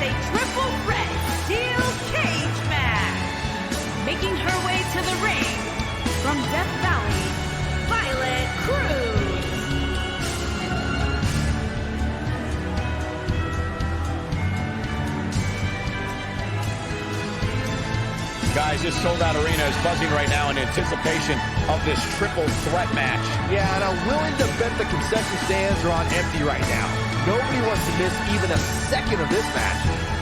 a triple threat steel cage match. Making her way to the ring from Death Valley, Violet Crowe. Guys, this sold-out arena is buzzing right now in anticipation of this triple threat match. Yeah, and I'm willing to bet the concession stands are on empty right now. Nobody wants to miss even a second of this match.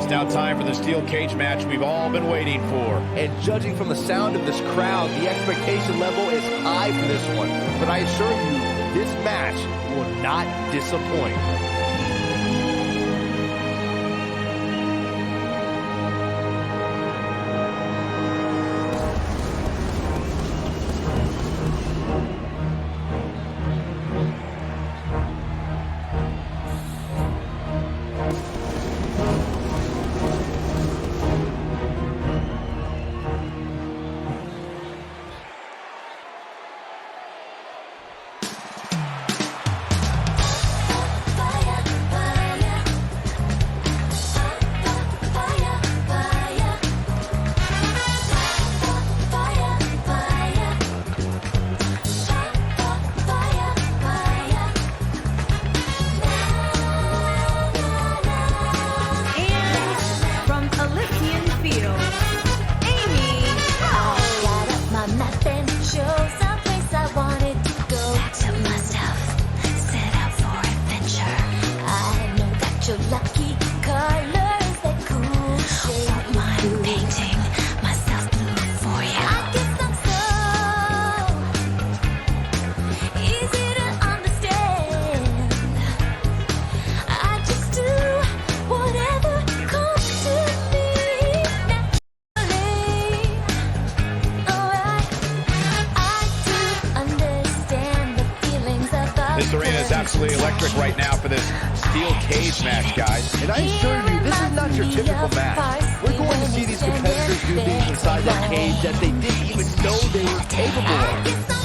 Now time for the steel cage match we've all been waiting for. And judging from the sound of this crowd, the expectation level is high for this one. But I assure you, this match will not disappoint. This arena is absolutely electric right now for this steel cage match, guys. And I assure you, this is not your typical match. We're going to see these competitors do things inside that cage that they didn't even know they were capable of.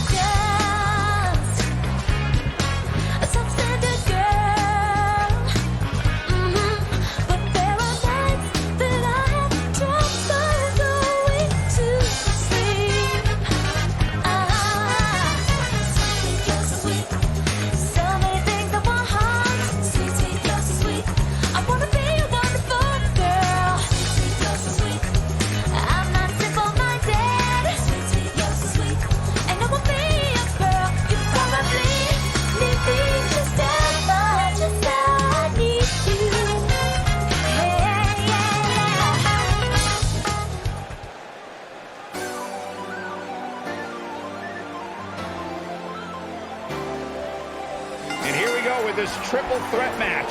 With this triple threat match.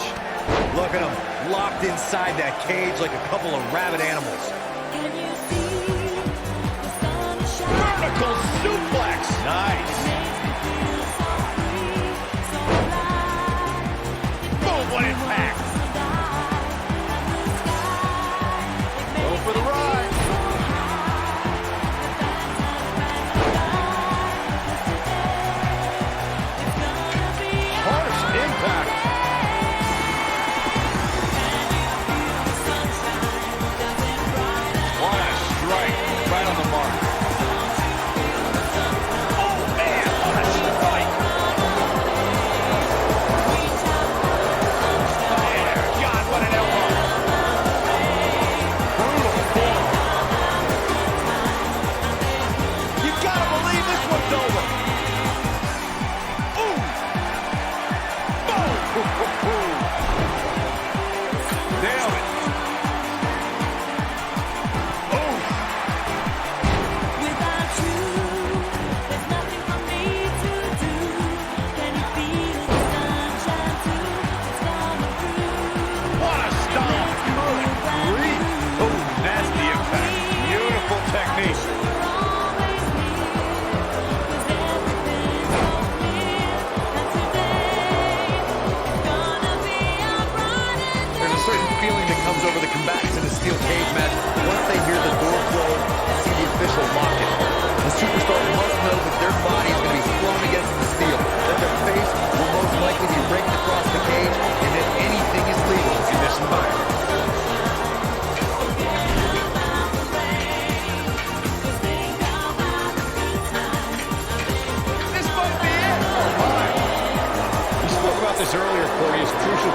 Look at them, locked inside that cage like a couple of rabid animals. Vertical suplex. Nice. Boom, what impact. Go for the ride.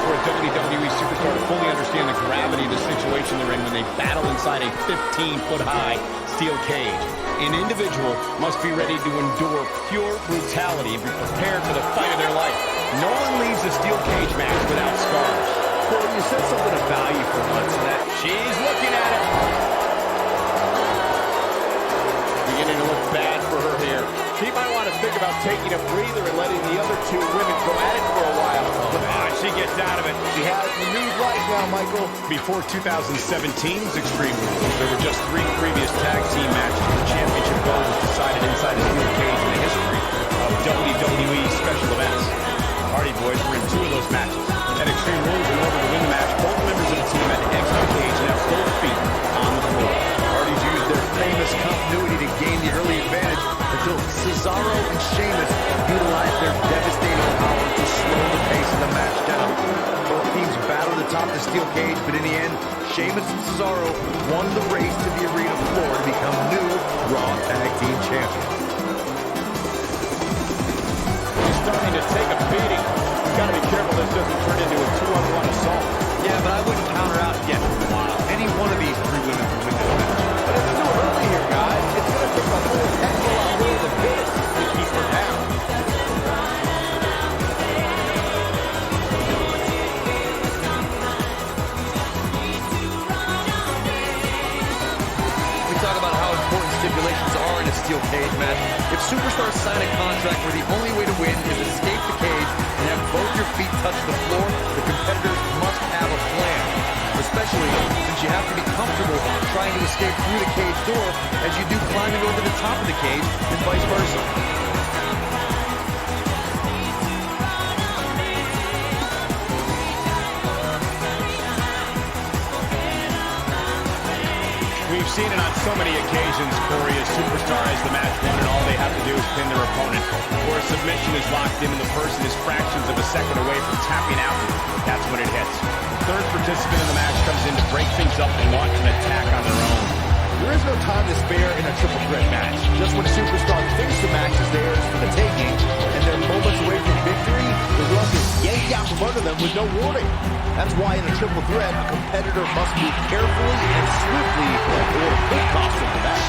for a WWE superstar to fully understand the gravity of the situation they're in when they battle inside a 15-foot-high steel cage. An individual must be ready to endure pure brutality and be prepared for the fight of their life. No one leaves a steel cage match without scars. Well, you said something of value for once, and that She's looking at it. Beginning to look bad for her here. she might want to think about taking a breather and letting the other two women go at it for a while. She gets out of it. She has the lead right now, Michael. Before 2017's Extreme Rules, there were just 3 previous tag team matches. The championship goal was decided inside a steel cage in the history of WWE special events. Hardy Boys were in 2 of those matches. At Extreme Rules, in order to win the match, both members of the team had to exit the cage and have both feet on the floor. Hardys used their famous continuity to gain the early advantage until Cesaro and Sheamus utilized their devastating power to slow the pace of the match down. Both teams battled to the top of the steel cage, but in the end, Sheamus and Cesaro won the race to the arena floor to become new Raw Tag Team Champions. He's starting to take a beating. Got to be careful this doesn't turn into a 2-on-1 assault. Yeah, but I wouldn't counter out yet for a while. Any one of these 3 women can win this match. But it's too early here, guys. It's going to take a whole heck of a lot more than this to keep her down. We talk about how important stipulations are in a steel cage match. If superstars sign a contract where the only way to win is escape the cage and have both your feet touch the floor, the competitors must have a plan. Especially since you have to be comfortable trying to escape through the cage door as you do climbing over the top of the cage and vice versa. We've seen it on so many occasions, Corey, as superstar has the match won and all they have to do is pin their opponent. Or a submission is locked in and the person is fractions of a second away from tapping out. That's when it hits. The third participant in the match comes in to break things up and launch an attack on their own. There is no time to spare in a triple threat match. Just when a superstar thinks the match is theirs for the taking and they're moments away from victory, the rug is yanked out from under them with no warning. That's why in a triple threat, a competitor must move carefully and swiftly or it could cost them the match.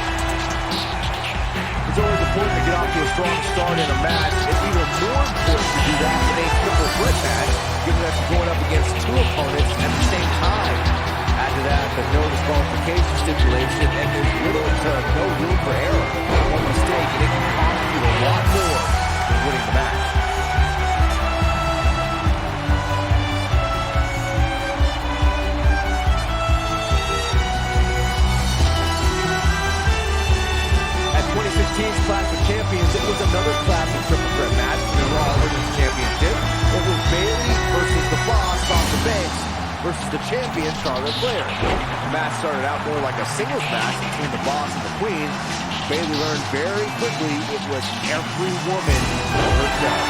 It's always important to get off to a strong start in a match. It's even more important to do that in a triple threat match, given that you're going up against 2 opponents at the same time. Add to that the no disqualification stipulation, and there's little to no room for error. One mistake, and it can cost you a lot more than winning the match. At 2016's Clash of Champions, it was another classic triple threat match in the Raw Women's Championship. It was Bayley versus the Boss, Sasha Banks, versus the champion, Charlotte Flair. The match started out more like a singles match between the Boss and the Queen. Bayley learned very quickly it was every woman for herself.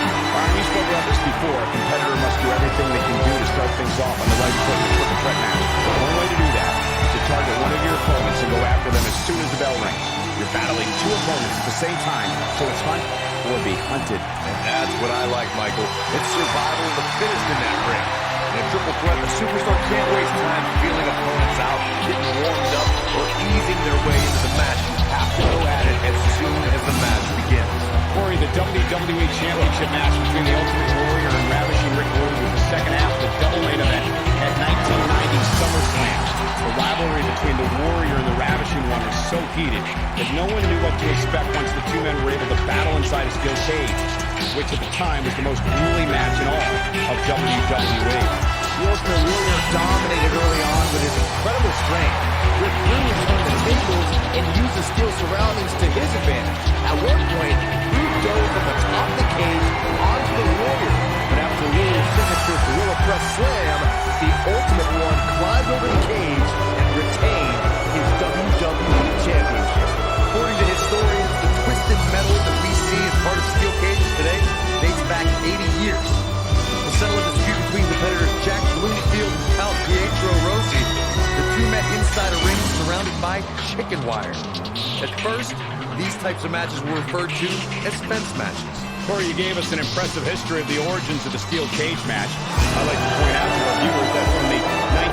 We spoke about this before. A competitor must do everything they can do to start things off on the right foot in a triple threat match. One way to do that is to target one of your opponents and go after them as soon as the bell rings. You're battling 2 opponents at the same time, so it's hunt or be hunted. And that's what I like, Michael. It's survival of the fittest in that ring. In a triple threat, the superstar can't waste time feeling opponents out, getting warmed up, or easing their way into the match. You have to go at it as soon as the match begins. Corey, the WWE Championship match between the Ultimate Warrior and Ravishing Rick Rude was the second half of the double main event at 1990 SummerSlam. The rivalry between the Warrior and the Ravishing One was so heated that no one knew what to expect once the 2 men were able to battle inside a steel cage, which at the time was the most grueling match in all of WWE. The Ultimate Warrior dominated early on with his incredible strength. Rick Rude turned the tables and used the steel surroundings to his advantage. At one point, Rude dove from the top of the cage onto the Warrior. But after Warrior's signature Gorilla Press Slam, the Ultimate One climbed over the cage and retained his WWE Championship. According to historians, the twisted metal that we see as part of steel cages today dates back 80 years. To settle a dispute between competitors Jack Bloomfield and Count Pietro Rossi, the 2 met inside a ring surrounded by chicken wire. At first, these types of matches were referred to as fence matches. Corey, you gave us an impressive history of the origins of the steel cage match. I'd like to point out to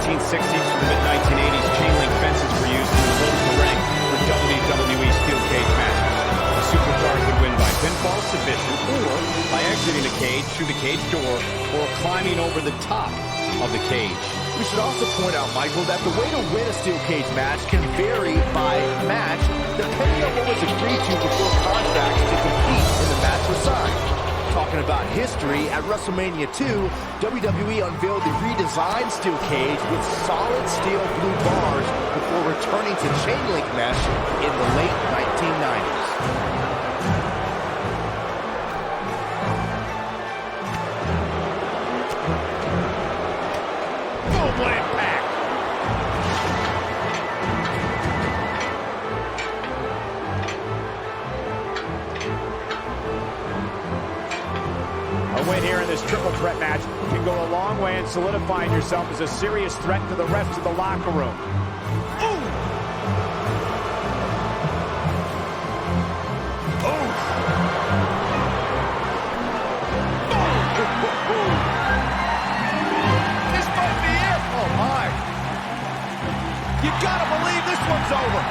1960s to the mid-1980s, chain link fences were used to enclose the ring for WWE steel cage matches. The superstars would win by pinfall submission or by exiting the cage through the cage door or climbing over the top of the cage. We should also point out, Michael, that the way to win a steel cage match can vary by match depending on what was agreed to before contracts to compete in the match were signed. Talking about history, at WrestleMania 2, WWE unveiled the redesigned steel cage with solid steel blue bars before returning to chain link mesh in the late 1990s. What impact! A win here in this triple threat match can go a long way in solidifying yourself as a serious threat to the rest of the locker room. You gotta believe this one's over.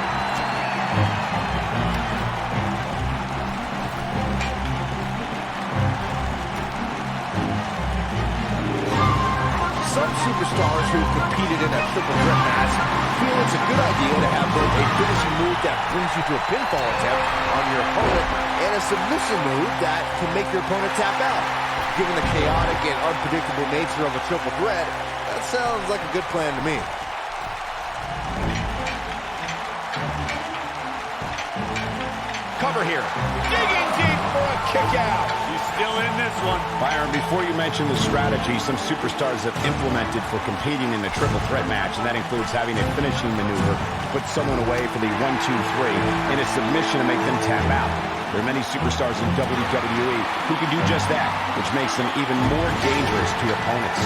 Some superstars who've competed in a triple threat match feel it's a good idea to have both a finishing move that brings you to a pinfall attempt on your opponent and a submission move that can make your opponent tap out. Given the chaotic and unpredictable nature of a triple threat, that sounds like a good plan to me. Cover here. Digging deep for a kick out. He's still in this one. Byron, before you mention the strategy some superstars have implemented for competing in a triple threat match, and that includes having a finishing maneuver to put someone away for the 1, 2, 3, and a submission to make them tap out. There are many superstars in WWE who can do just that, which makes them even more dangerous to opponents.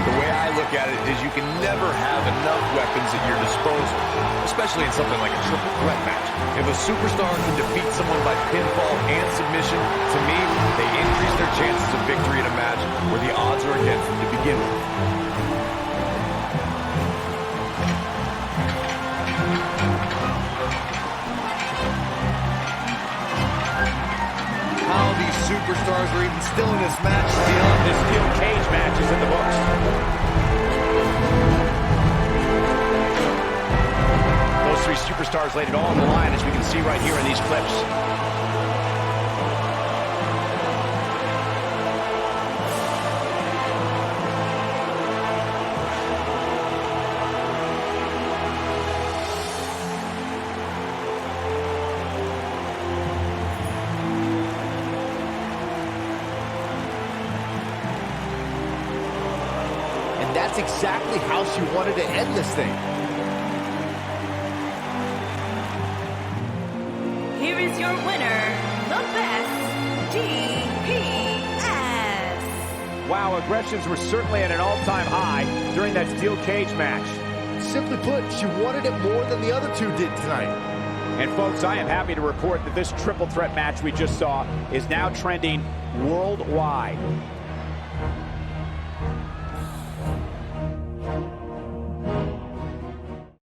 The way I look at it is you can never have enough weapons at your disposal, especially in something like a triple threat match. If a superstar can defeat someone by pinfall and submission, to me, they increase their chances of victory in a match where the odds are against them to begin with. How these superstars are even still in this match still. This steel cage match is in the books. Those three superstars laid it all on the line, as we can see right here in these clips. That's exactly how she wanted to end this thing. Here is your winner, the best DPS. Wow, aggressions were certainly at an all-time high during that steel cage match. Simply put, she wanted it more than the other two did tonight. And folks, I am happy to report that this triple threat match we just saw is now trending worldwide.